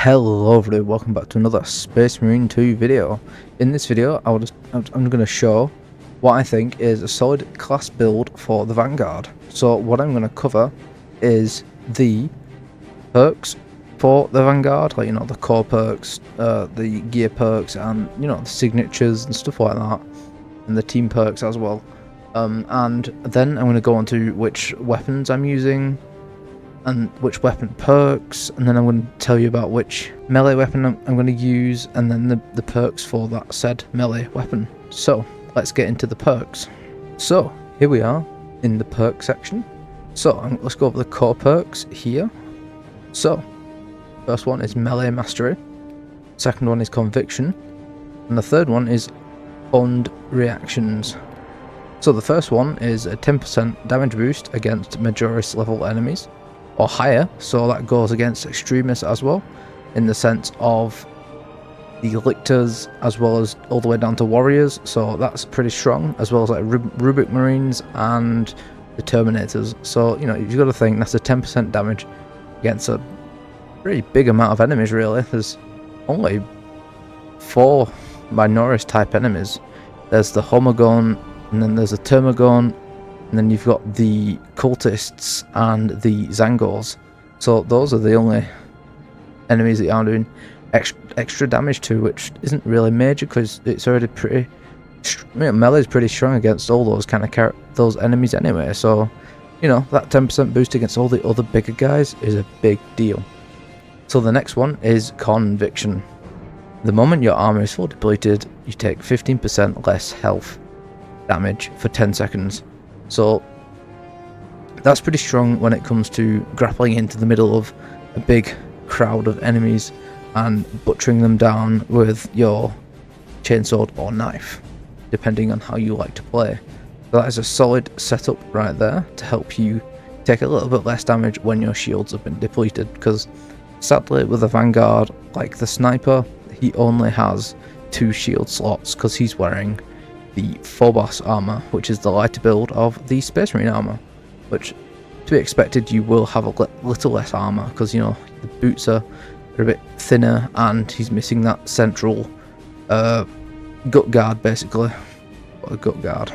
Hello everybody, welcome back to another Space Marine 2 video. In this video, I'm going to show what I think is a solid class build for the Vanguard. So what I'm going to cover is the perks for the Vanguard, like, the core perks, the gear perks, and, the signatures and stuff like that, and the team perks as well. And then I'm going to go on to which weapons I'm using, and which weapon perks, and then I'm going to tell you about which melee weapon I'm going to use, and then the perks for that said melee weapon. So let's get into the perks. So here we are in the perk section. So let's go over the core perks here. So first one is melee mastery, second one is conviction, and the third one is bond reactions. So the first one is a 10% damage boost against Majoris level enemies or higher, so that goes against extremists as well, in the sense of the lictors as well as all the way down to warriors, so that's pretty strong, as well as like Rubric Marines and the Terminators. So you've got to think that's a 10% damage against a pretty big amount of enemies. Really, there's only 4 Minoris type enemies. There's the Homogon, and then there's a Termagon, and then you've got the cultists and the Zangors. So those are the only enemies that I'm doing extra damage to, which isn't really major because it's already pretty. Melee is pretty strong against all those kind of those enemies anyway. So that 10% boost against all the other bigger guys is a big deal. So the next one is conviction. The moment your armor is full depleted, you take 15% less health damage for 10 seconds. So that's pretty strong when it comes to grappling into the middle of a big crowd of enemies and butchering them down with your chainsword or knife, depending on how you like to play. So that is a solid setup right there to help you take a little bit less damage when your shields have been depleted, because sadly with the Vanguard, like the sniper, he only has 2 shield slots because he's wearing the Phobos armor, which is the lighter build of the Space Marine armor, which to be expected. You will have a little less armor because the boots are a bit thinner, and he's missing that central gut guard, basically. What a gut guard.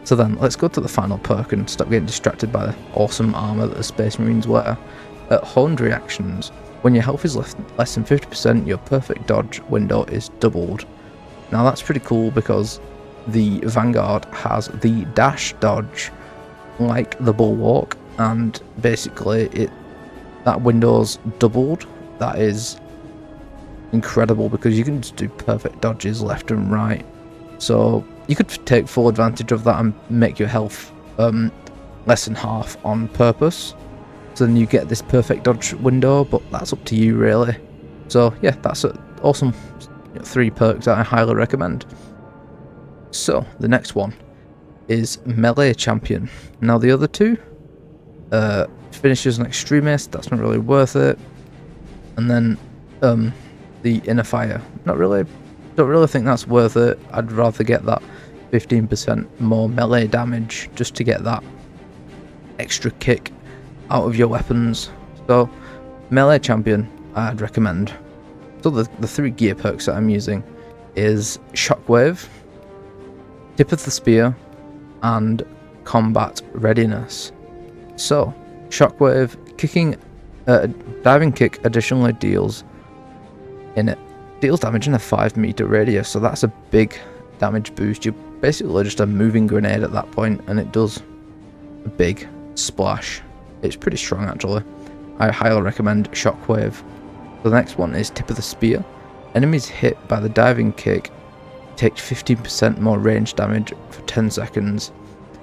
So then let's go to the final perk and stop getting distracted by the awesome armor that the Space Marines wear. Honed reactions. When your health is less than 50%, your perfect dodge window is doubled. Now that's pretty cool because the Vanguard has the dash dodge like the Bulwark, and basically that window's doubled. That is incredible because you can just do perfect dodges left and right. So you could take full advantage of that and make your health less than half on purpose. So then you get this perfect dodge window, but that's up to you really. So yeah, that's an awesome 3 perks that I highly recommend. So the next one is melee champion. Now the other 2, finishers and extremist, that's not really worth it. And then the inner fire, don't really think that's worth it. I'd rather get that 15% more melee damage just to get that extra kick out of your weapons. So melee champion I'd recommend. So the 3 gear perks that I'm using is Shockwave, Tip of the Spear, and Combat Readiness. So Shockwave, diving kick additionally deals damage in a 5-meter radius, so that's a big damage boost. You're basically just a moving grenade at that point, and it does a big splash. It's pretty strong actually. I highly recommend Shockwave. The next one is Tip of the Spear. Enemies hit by the diving kick take 15% more range damage for 10 seconds.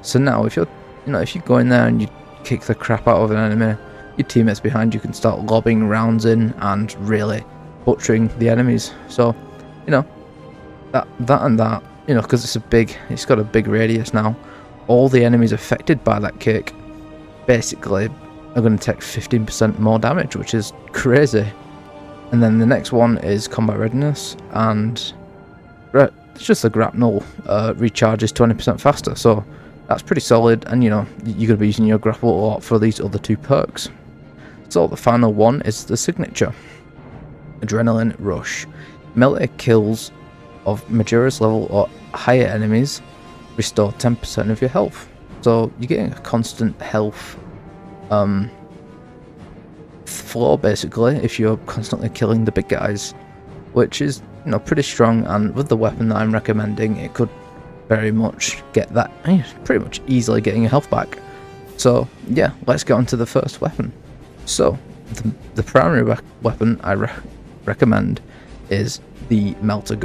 So now if if you go in there and you kick the crap out of an enemy, your teammates behind you can start lobbing rounds in and really butchering the enemies. So that because it's got a big radius now, all the enemies affected by that kick basically are going to take 15% more damage, which is crazy. And then the next one is Combat Readiness, and it's just the grapnel recharges 20% faster, so that's pretty solid. And you're going to be using your grapple a lot for these other 2 perks. So the final one is the signature. Adrenaline Rush. Melee kills of Majora's level or higher enemies restore 10% of your health. So you're getting a constant health floor basically if you're constantly killing the big guys, which is, you know, pretty strong, and with the weapon that I'm recommending it could very much get that, pretty much easily getting your health back. So yeah, let's get on to the first weapon. So the primary weapon I recommend is the melter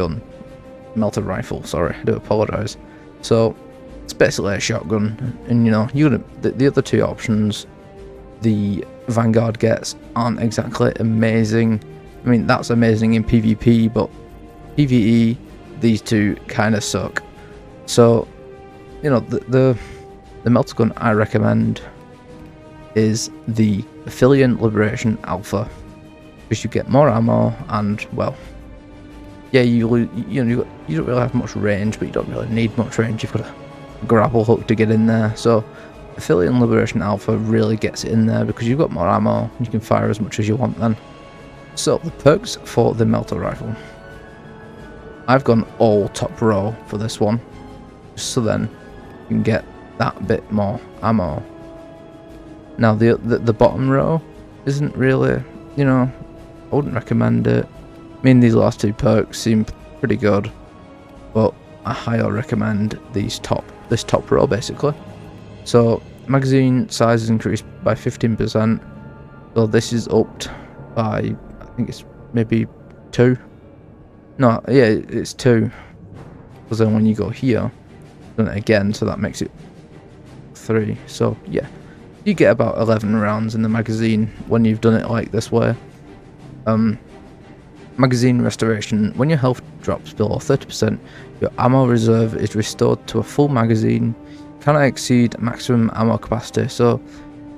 rifle, sorry, I do apologise. So it's basically a shotgun, and you know, the other two options the Vanguard gets aren't exactly amazing. I mean, that's amazing in PvP, but PvE these two kind of suck. So, you know, the melter gun I recommend is the Affiliate Liberation Alpha, because you get more ammo and, well, yeah, you don't really have much range, but you don't really need much range. You've got a grapple hook to get in there. So Affiliate Liberation Alpha really gets it in there because you've got more ammo. You can fire as much as you want then. So the perks for the melter rifle. I've gone all top row for this one, so then you can get that bit more ammo. Now the bottom row isn't really, you know, I wouldn't recommend it. I mean, these last two perks seem pretty good, but I highly recommend this top row basically. So magazine size is increased by 15%. So this is upped by, I think it's maybe 2. No, yeah, it's 2. Because then when you go here, done it again, so that makes it 3. So yeah, you get about 11 rounds in the magazine when you've done it like this way. Magazine restoration. When your health drops below 30%, your ammo reserve is restored to a full magazine. Cannot exceed maximum ammo capacity. So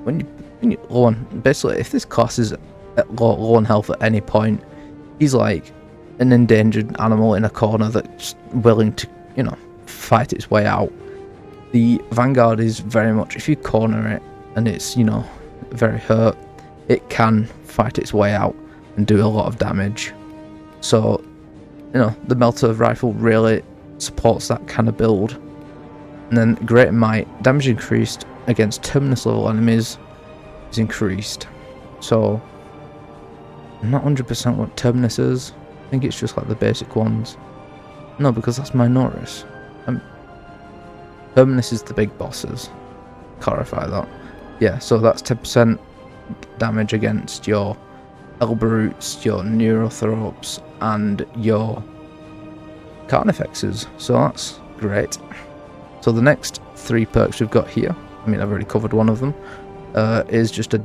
when you low on, basically, if this class is at low on health at any point, he's like an endangered animal in a corner that's willing to, you know, fight its way out. The Vanguard is very much, if you corner it and it's, you know, very hurt, it can fight its way out and do a lot of damage. So, you know, the melter rifle really supports that kind of build. And then Great Might, damage increased against Terminus level enemies is increased. So I'm not 100% what Terminus is. I think it's just like the basic ones. No, because that's Minoris. Terminus is the big bosses. Clarify that. Yeah, so that's 10% damage against your Elberoots, your Neurothropes, and your Carnifexes. So that's great. So the next 3 perks we've got here, I mean, I've already covered one of them, is just a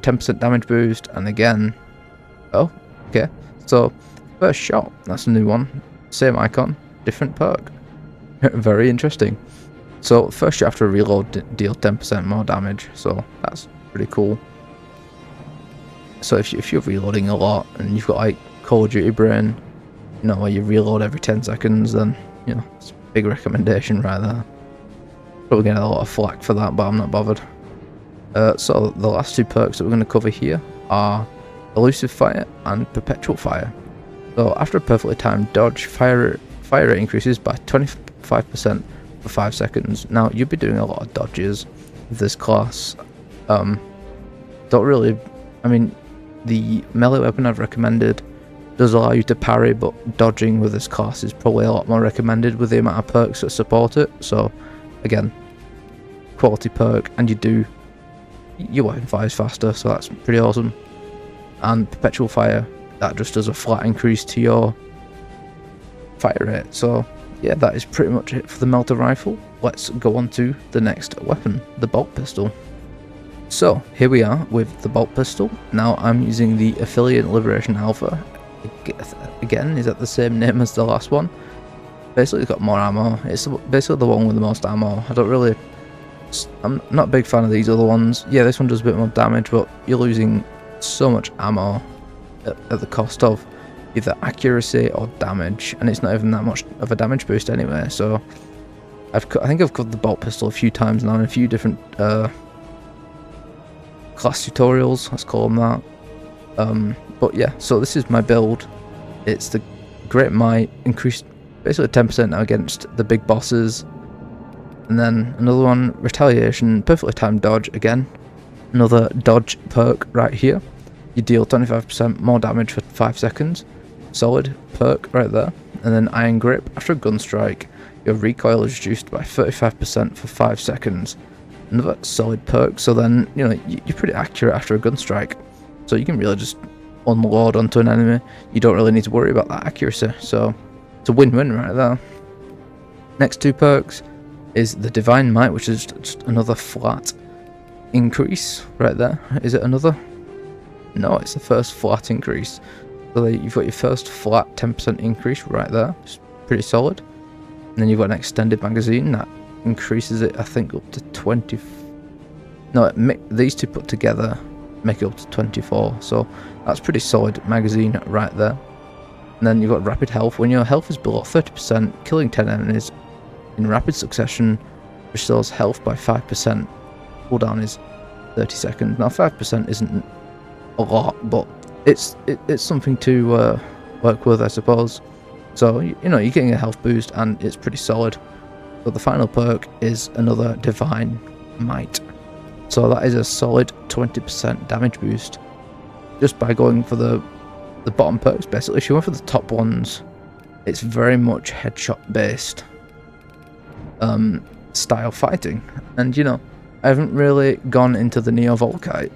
10% damage boost, and again, oh, okay, so first shot, that's a new one, same icon, different perk, very interesting. So first shot after a reload deal 10% more damage, so that's pretty cool. So if you're reloading a lot, and you've got like Call of Duty brain, you know, where you reload every 10 seconds, then, you know, it's a big recommendation right there. Probably getting a lot of flack for that, but I'm not bothered. So the last 2 perks that we're going to cover here are Elusive Fire and Perpetual Fire. So after a perfectly timed dodge, fire rate increases by 25% for 5 seconds. Now you'll be doing a lot of dodges with this class. Don't really, I mean, the melee weapon I've recommended does allow you to parry, but dodging with this class is probably a lot more recommended with the amount of perks that support it. So again, quality perk, and your weapon fires faster, so that's pretty awesome. And Perpetual Fire, that just does a flat increase to your fire rate. So yeah, that is pretty much it for the melter rifle. Let's go on to the next weapon, the bolt pistol. So here we are with the bolt pistol. Now I'm using the Affiliate Liberation Alpha. Again, is that the same name as the last one? Basically it's got more ammo. It's basically the one with the most ammo. I'm not a big fan of these other ones. Yeah, this one does a bit more damage, but you're losing so much ammo at the cost of either accuracy or damage, and it's not even that much of a damage boost anyway. So I think I've covered the bolt pistol a few times now in a few different class tutorials, let's call them that. But yeah, so this is my build. It's the Great Might, increased basically 10% now against the big bosses. And then another one, Retaliation, perfectly timed dodge again. Another dodge perk right here. You deal 25% more damage for 5 seconds. Solid perk right there. And then Iron Grip, after a gun strike, your recoil is reduced by 35% for 5 seconds. Another solid perk, so then, you know, you're pretty accurate after a gun strike. So you can really just unload onto an enemy. You don't really need to worry about that accuracy, so it's a win-win right there. Next two perks is the Divine Might, which is just another flat increase right there. Is it another? No, it's the first flat increase. So you've got your first flat 10% increase right there. It's pretty solid. And then you've got an extended magazine that increases it, I think, up to 20. No, these two put together make it up to 24. So that's pretty solid magazine right there. And then you've got rapid health. When your health is below 30%, killing 10 enemies in rapid succession restores health by 5%. Cooldown is 30 seconds. Now 5% isn't a lot, but it's something to work with, I suppose. So you know, you're getting a health boost and it's pretty solid. So the final perk is another Divine Might. So that is a solid 20% damage boost just by going for the bottom perks. Basically, if you went for the top ones, it's very much headshot based style fighting. And you know, I haven't really gone into the Neo Volkite.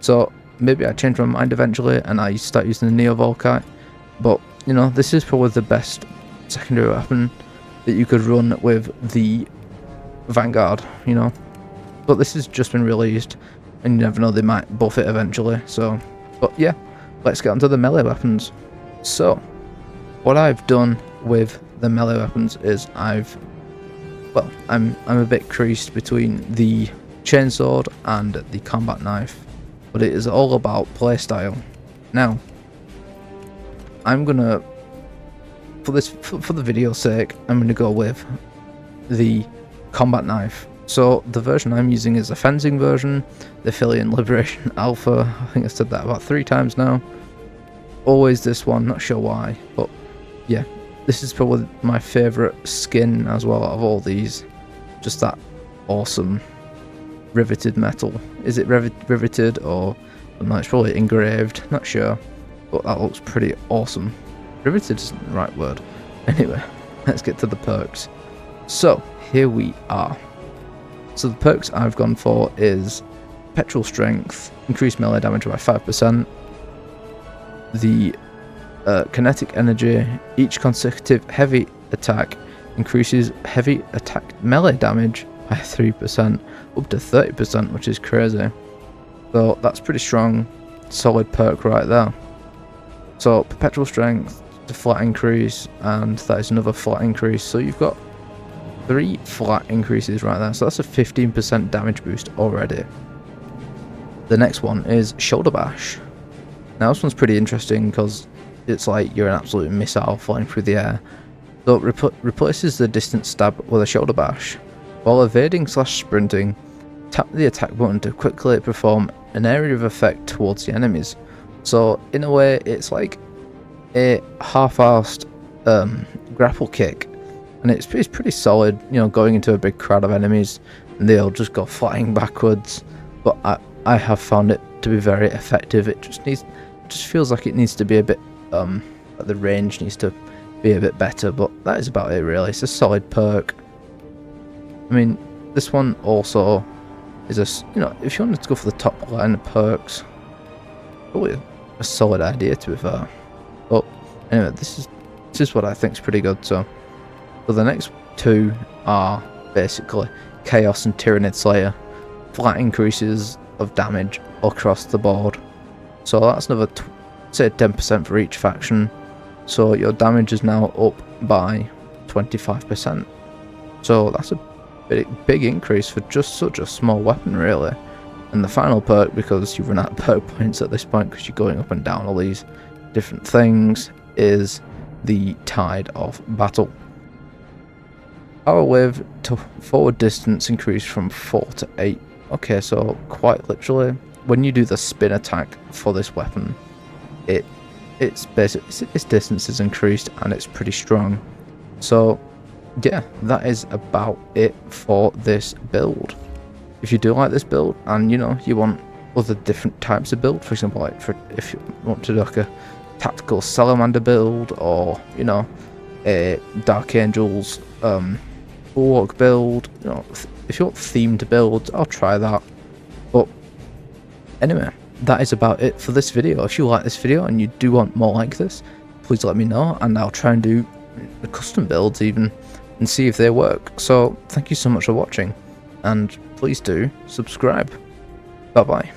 So maybe I change my mind eventually and I start using the Neo Volkite. But you know, this is probably the best secondary weapon that you could run with the Vanguard, you know. But this has just been released and you never know, they might buff it eventually. So, but yeah, let's get onto the melee weapons. So what I've done with the melee weapons is I'm a bit creased between the chainsword and the combat knife, but it is all about playstyle. Now I'm gonna, for the video's sake, I'm gonna go with the combat knife. So the version I'm using is the fencing version, the Philian Liberation Alpha. I think I said that about 3 times now. Always this one, not sure why, but yeah, this is probably my favourite skin as well out of all these. Just that awesome riveted metal. Is it riveted or no, it's probably engraved, not sure, but that looks pretty awesome. Riveted isn't the right word. Anyway, let's get to the perks. So here we are. So the perks I've gone for is Petrol Strength, increased melee damage by 5%. The Kinetic Energy, each consecutive heavy attack increases heavy attack melee damage by 3%, up to 30%, which is crazy. So that's pretty strong, solid perk right there. So Perpetual Strength, the flat increase, and that is another flat increase. So you've got 3 flat increases right there. So that's a 15% damage boost already. The next one is Shoulder Bash. Now this one's pretty interesting because it's like you're an absolute missile flying through the air. So it replaces the distance stab with a Shoulder Bash. While evading / sprinting, tap the attack button to quickly perform an area of effect towards the enemies. So in a way, it's like a half-arsed grapple kick, and it's pretty solid. You know, going into a big crowd of enemies, and they'll just go flying backwards. But I have found it to be very effective. It just feels like it needs to be a bit the range needs to be a bit better. But that is about it really. It's a solid perk. I mean, this one also is you know, if you wanted to go for the top line of perks, probably a solid idea to be fair. But anyway, this is what I think is pretty good. So the next two are basically Chaos and Tyrannid Slayer, flat increases of damage across the board. So that's another say 10% for each faction. So your damage is now up by 25%. So that's a big increase for just such a small weapon really. And the final perk, because you run out of perk points at this point because you're going up and down all these different things, is the Tide of Battle. Power wave to forward distance increased from 4 to 8 Okay, so quite literally, when you do the spin attack for this weapon, its distance is increased and it's pretty strong. So yeah, that is about it for this build. If you do like this build and you want other different types of build, for example, like if you want to do like a tactical salamander build, or a Dark Angels bulwark build, if you want themed builds, I'll try that. But anyway, that is about it for this video. If you like this video and you do want more like this, please let me know, and I'll try and do the custom builds even and see if they work. So thank you so much for watching, and please do subscribe. Bye bye.